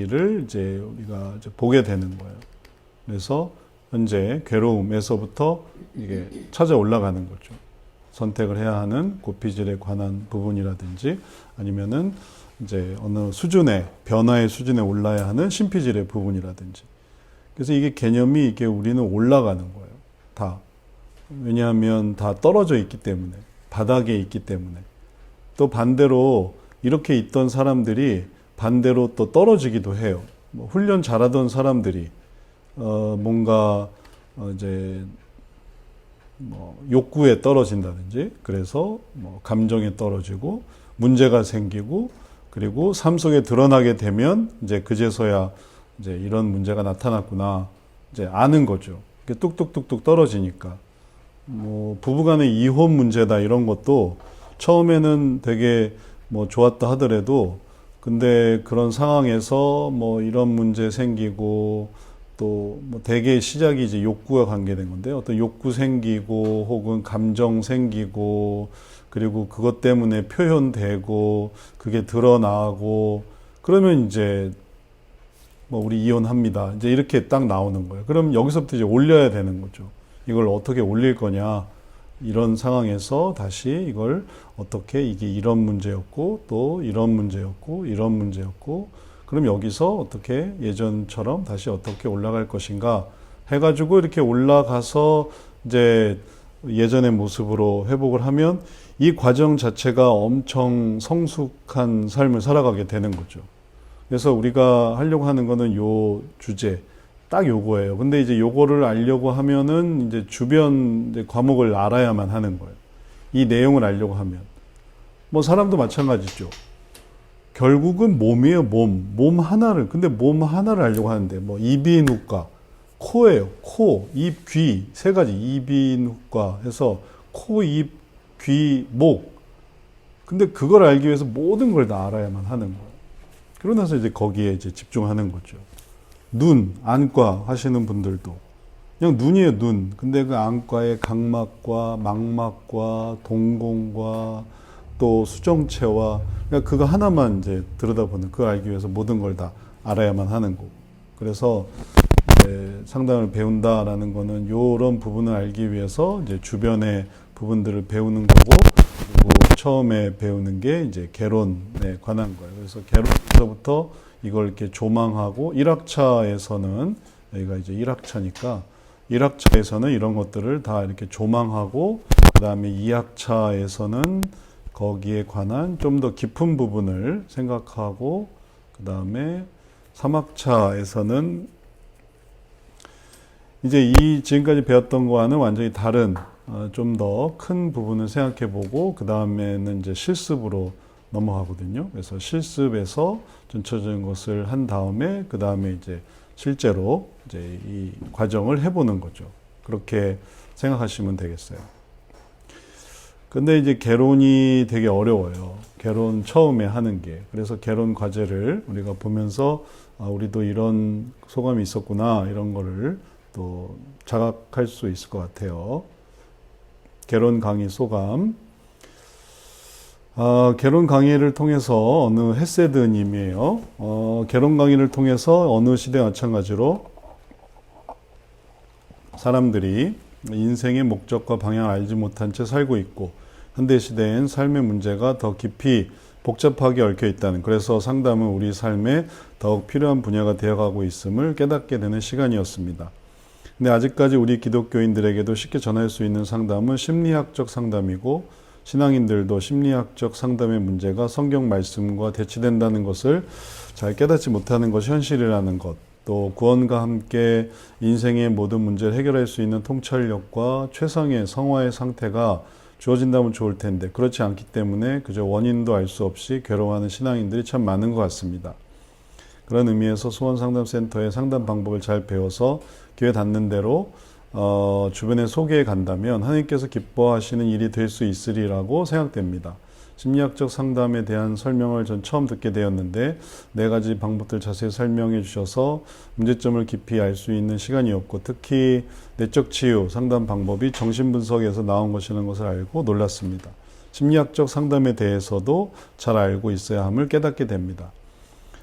를 이제 우리가 이제 보게 되는 거예요. 그래서 현재 괴로움에서부터 이게 찾아 올라가는 거죠. 선택을 해야 하는 고피질에 관한 부분이라든지 아니면은 이제 어느 수준의 변화의 수준에 올라야 하는 신피질의 부분이라든지. 그래서 이게 개념이 이게 우리는 올라가는 거예요. 다. 왜냐하면 다 떨어져 있기 때문에, 바닥에 있기 때문에. 또 반대로 이렇게 있던 사람들이 반대로 또 떨어지기도 해요. 뭐 훈련 잘하던 사람들이 뭔가 이제 뭐 욕구에 떨어진다든지, 그래서 뭐 감정에 떨어지고 문제가 생기고, 그리고 삶 속에 드러나게 되면 이제 그제서야 이제 이런 문제가 나타났구나 이제 아는 거죠. 뚝뚝뚝뚝 떨어지니까. 뭐 부부간의 이혼 문제다 이런 것도 처음에는 되게 뭐 좋았다 하더라도, 근데 그런 상황에서 뭐 이런 문제 생기고 또 뭐 대개 시작이 이제 욕구와 관계된 건데, 어떤 욕구 생기고 혹은 감정 생기고, 그리고 그것 때문에 표현되고 그게 드러나고, 그러면 이제 뭐 우리 이혼합니다 이제 이렇게 딱 나오는 거예요. 그럼 여기서부터 이제 올려야 되는 거죠. 이걸 어떻게 올릴 거냐, 이런 상황에서 다시 이걸 어떻게, 이게 이런 문제였고 또 이런 문제였고 이런 문제였고, 그럼 여기서 어떻게 예전처럼 다시 어떻게 올라갈 것인가 해가지고 이렇게 올라가서 이제 예전의 모습으로 회복을 하면 이 과정 자체가 엄청 성숙한 삶을 살아가게 되는 거죠. 그래서 우리가 하려고 하는 거는 요 주제 딱 요거예요. 근데 이제 요거를 알려고 하면은 이제 주변 이제 과목을 알아야만 하는 거예요. 이 내용을 알려고 하면. 뭐 사람도 마찬가지죠. 결국은 몸이에요, 몸. 몸 하나를. 근데 몸 하나를 알려고 하는데, 뭐 이비인후과, 코예요. 코, 입, 귀. 세 가지. 이비인후과 해서 코, 입, 귀, 목. 근데 그걸 알기 위해서 모든 걸 다 알아야만 하는 거예요. 그러고 나서 이제 거기에 이제 집중하는 거죠. 눈, 안과 하시는 분들도 그냥 눈이에요, 눈. 근데 그 안과의 각막과 망막과 동공과 또 수정체와, 그러니까 그거 하나만 이제 들여다보는, 그거 알기 위해서 모든 걸 다 알아야만 하는 거고. 그래서 이제 상담을 배운다라는 거는 이런 부분을 알기 위해서 이제 주변의 부분들을 배우는 거고, 그리고 처음에 배우는 게 이제 개론에 관한 거예요. 그래서 개론에서부터 이걸 이렇게 조망하고, 1학차에서는, 여기가 이제 1학차니까 1학차에서는 이런 것들을 다 이렇게 조망하고, 그 다음에 2학차에서는 거기에 관한 좀 더 깊은 부분을 생각하고, 그 다음에 3학차에서는 이제 이 지금까지 배웠던 거와는 완전히 다른 좀 더 큰 부분을 생각해 보고, 그 다음에는 이제 실습으로 넘어가거든요. 그래서 실습에서 전체적인 것을 한 다음에 그 다음에 이제 실제로 이제 이 과정을 해보는 거죠. 그렇게 생각하시면 되겠어요. 근데 이제 개론이 되게 어려워요. 개론 처음에 하는 게. 그래서 개론 과제를 우리가 보면서 우리도 이런 소감이 있었구나, 이런 거를 또 자각할 수 있을 것 같아요. 개론 강의 소감. 개론 강의를 통해서 어느 헤세드 님이에요. 개론 강의를 통해서 어느 시대 마찬가지로 사람들이 인생의 목적과 방향을 알지 못한 채 살고 있고, 현대시대엔 삶의 문제가 더 깊이 복잡하게 얽혀 있다는, 그래서 상담은 우리 삶에 더욱 필요한 분야가 되어가고 있음을 깨닫게 되는 시간이었습니다. 근데 아직까지 우리 기독교인들에게도 쉽게 전할 수 있는 상담은 심리학적 상담이고, 신앙인들도 심리학적 상담의 문제가 성경 말씀과 대치된다는 것을 잘 깨닫지 못하는 것이 현실이라는 것, 또 구원과 함께 인생의 모든 문제를 해결할 수 있는 통찰력과 최상의 성화의 상태가 주어진다면 좋을 텐데, 그렇지 않기 때문에 그저 원인도 알 수 없이 괴로워하는 신앙인들이 참 많은 것 같습니다. 그런 의미에서 소원상담센터의 상담 방법을 잘 배워서 기회 닿는 대로 주변에 소개해 간다면 하나님께서 기뻐하시는 일이 될 수 있으리라고 생각됩니다. 심리학적 상담에 대한 설명을 전 처음 듣게 되었는데 4가지 방법들 자세히 설명해 주셔서 문제점을 깊이 알 수 있는 시간이었고, 특히 내적 치유 상담 방법이 정신분석에서 나온 것이라는 것을 알고 놀랐습니다. 심리학적 상담에 대해서도 잘 알고 있어야 함을 깨닫게 됩니다.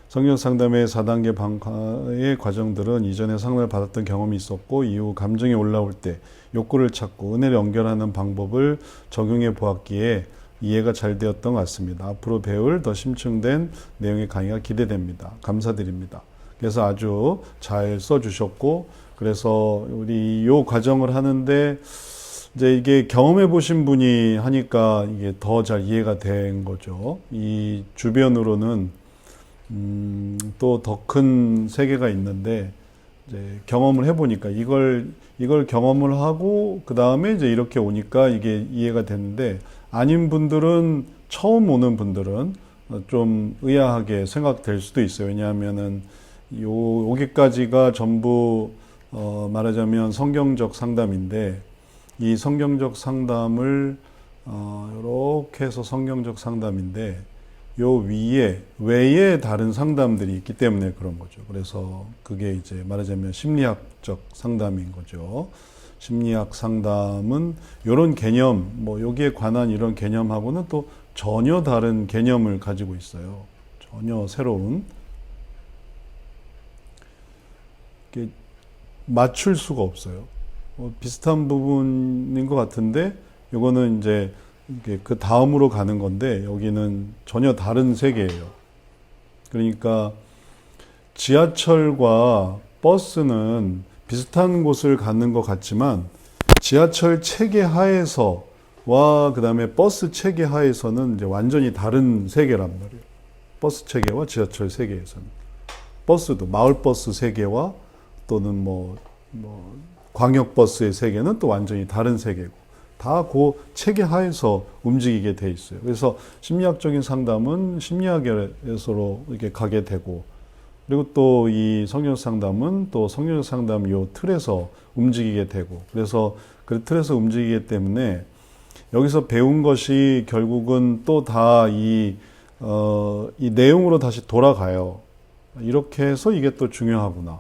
성경 상담의 4단계 방과의 과정들은 이전에 상담을 받았던 경험이 있었고 이후 감정이 올라올 때 욕구를 찾고 은혜를 연결하는 방법을 적용해 보았기에 이해가 잘 되었던 것 같습니다. 앞으로 배울 더 심층된 내용의 강의가 기대됩니다. 감사드립니다. 그래서 아주 잘 써주셨고, 그래서 우리 이 과정을 하는데 이제 이게 경험해 보신 분이 하니까 이게 더 잘 이해가 된 거죠. 이 주변으로는 또 더 큰 세계가 있는데 이제 경험을 해보니까 이걸 경험을 하고 그 다음에 이제 이렇게 오니까 이게 이해가 되는데, 아닌 분들은, 처음 오는 분들은 좀 의아하게 생각될 수도 있어요. 왜냐하면은 여기까지가 전부 말하자면 성경적 상담인데, 이 성경적 상담을 이렇게 해서 성경적 상담인데 요 외에 다른 상담들이 있기 때문에 그런 거죠. 그래서 그게 이제 말하자면 심리학적 상담인 거죠. 심리학 상담은 이런 개념, 뭐 여기에 관한 이런 개념하고는 또 전혀 다른 개념을 가지고 있어요. 전혀 새로운. 맞출 수가 없어요. 비슷한 부분인 것 같은데 이거는 이제 그 다음으로 가는 건데 여기는 전혀 다른 세계예요. 그러니까 지하철과 버스는 비슷한 곳을 가는 것 같지만 지하철 체계 하에서와 그 다음에 버스 체계 하에서는 이제 완전히 다른 세계란 말이에요. 버스 체계와 지하철 세계에서는. 버스도 마을버스 세계와 또는 광역버스의 세계는 또 완전히 다른 세계고, 다 그 체계 하에서 움직이게 돼 있어요. 그래서 심리학적인 상담은 심리학에서로 이렇게 가게 되고, 그리고 또 이 성경 상담은 또 성경 상담 요 틀에서 움직이게 되고, 그래서 그 틀에서 움직이기 때문에 여기서 배운 것이 결국은 또 다 이 내용으로 다시 돌아가요. 이렇게 해서 이게 또 중요하구나.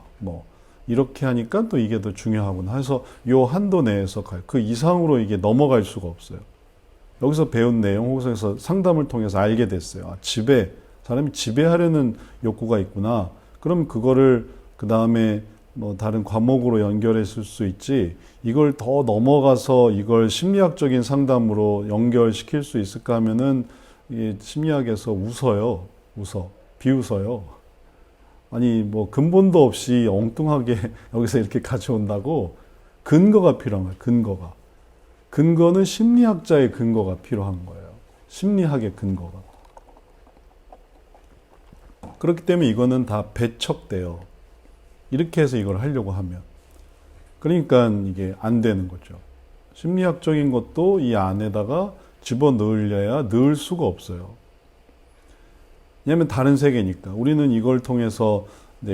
이렇게 하니까 또 이게 더 중요하구나 해서 요 한도 내에서 가요. 그 이상으로 이게 넘어갈 수가 없어요. 여기서 배운 내용 혹은 상담을 통해서 알게 됐어요. 사람이 지배하려는 욕구가 있구나. 그럼 그거를 그 다음에 다른 과목으로 연결했을 수 있지, 이걸 더 넘어가서 이걸 심리학적인 상담으로 연결시킬 수 있을까 하면은 심리학에서 비웃어요. 아니 근본도 없이 엉뚱하게 여기서 이렇게 가져온다고. 근거가 필요한 거예요. 근거는 심리학자의 근거가 필요한 거예요. 심리학의 근거가. 그렇기 때문에 이거는 다 배척돼요. 이렇게 해서 이걸 하려고 하면. 그러니까 이게 안 되는 거죠. 심리학적인 것도 이 안에다가 집어넣으려야 넣을 수가 없어요. 왜냐하면 다른 세계니까. 우리는 이걸 통해서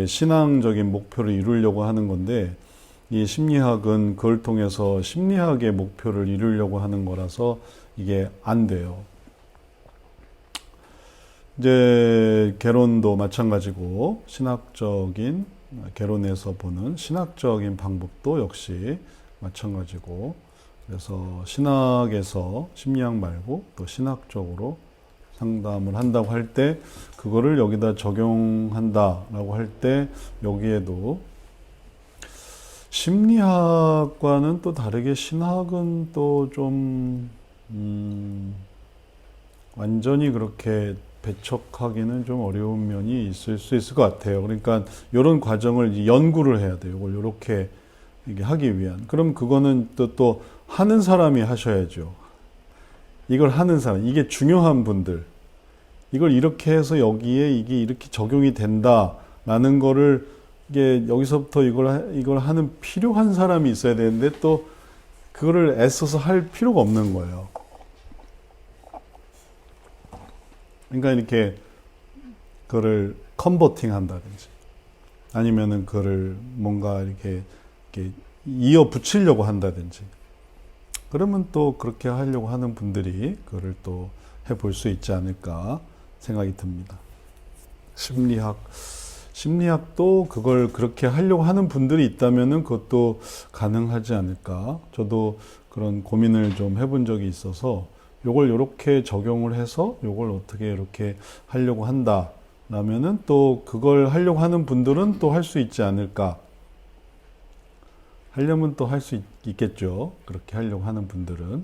신앙적인 목표를 이루려고 하는 건데, 이 심리학은 그걸 통해서 심리학의 목표를 이루려고 하는 거라서 이게 안 돼요. 이제 개론도 마찬가지고, 개론에서 보는 신학적인 방법도 역시 마찬가지고, 그래서 신학에서 심리학 말고 또 신학적으로 상담을 한다고 할 때 그거를 여기다 적용한다라고 할 때 여기에도 심리학과는 또 다르게 신학은 또 좀 완전히 그렇게 배척하기는 좀 어려운 면이 있을 수 있을 것 같아요. 그러니까 이런 과정을 연구를 해야 돼요. 이걸 이렇게 이게 하기 위한. 그럼 그거는 또 하는 사람이 하셔야죠. 이걸 하는 사람, 이게 중요한 분들, 이걸 이렇게 해서 여기에 이게 이렇게 적용이 된다라는 거를 이게 여기서부터 이걸 하는 필요한 사람이 있어야 되는데 또 그거를 애써서 할 필요가 없는 거예요. 그러니까 이렇게 그거를 컨버팅 한다든지 아니면은 그거를 뭔가 이렇게 이어 붙이려고 한다든지, 그러면 또 그렇게 하려고 하는 분들이 그거를 또 해볼 수 있지 않을까 생각이 듭니다. 심리학도 그걸 그렇게 하려고 하는 분들이 있다면은 그것도 가능하지 않을까. 저도 그런 고민을 좀 해본 적이 있어서 요걸 이렇게 적용을 해서 요걸 어떻게 이렇게 하려고 한다 라면은 또 그걸 하려고 하는 분들은 또 할 수 있지 않을까? 하려면 또 할 수 있겠죠. 그렇게 하려고 하는 분들은.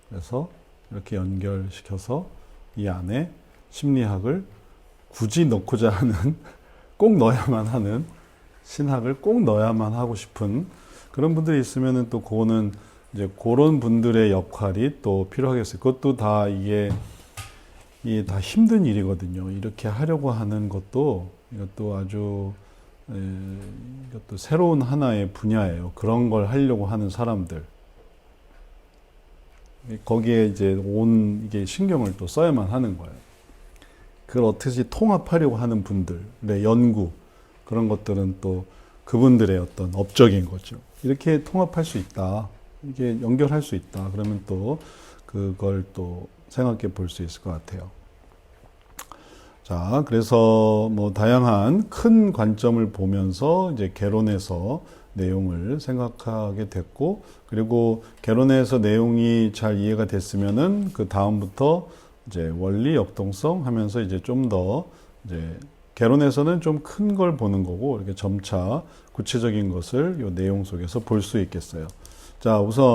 그래서 이렇게 연결시켜서 이 안에 심리학을 굳이 넣고자 하는, 꼭 넣어야만 하는, 신학을 꼭 넣어야만 하고 싶은 그런 분들이 있으면은 또 그거는 이제 그런 분들의 역할이 또 필요하겠어요. 그것도 다 이게 다 힘든 일이거든요. 이렇게 하려고 하는 것도 이것도 아주 이것도 새로운 하나의 분야예요. 그런 걸 하려고 하는 사람들. 거기에 이제 온 이게 신경을 또 써야만 하는 거예요. 그걸 어떻게 통합하려고 하는 분들의 연구, 그런 것들은 또 그분들의 어떤 업적인 거죠. 이렇게 통합할 수 있다. 이게 연결할 수 있다. 그러면 또 그걸 또 생각해 볼 수 있을 것 같아요. 자, 그래서 뭐 다양한 큰 관점을 보면서 이제 개론에서 내용을 생각하게 됐고, 그리고 개론에서 내용이 잘 이해가 됐으면은 그 다음부터 이제 원리 역동성 하면서 이제 좀 더 이제 개론에서는 좀 큰 걸 보는 거고, 이렇게 점차 구체적인 것을 이 내용 속에서 볼 수 있겠어요. 자, 우선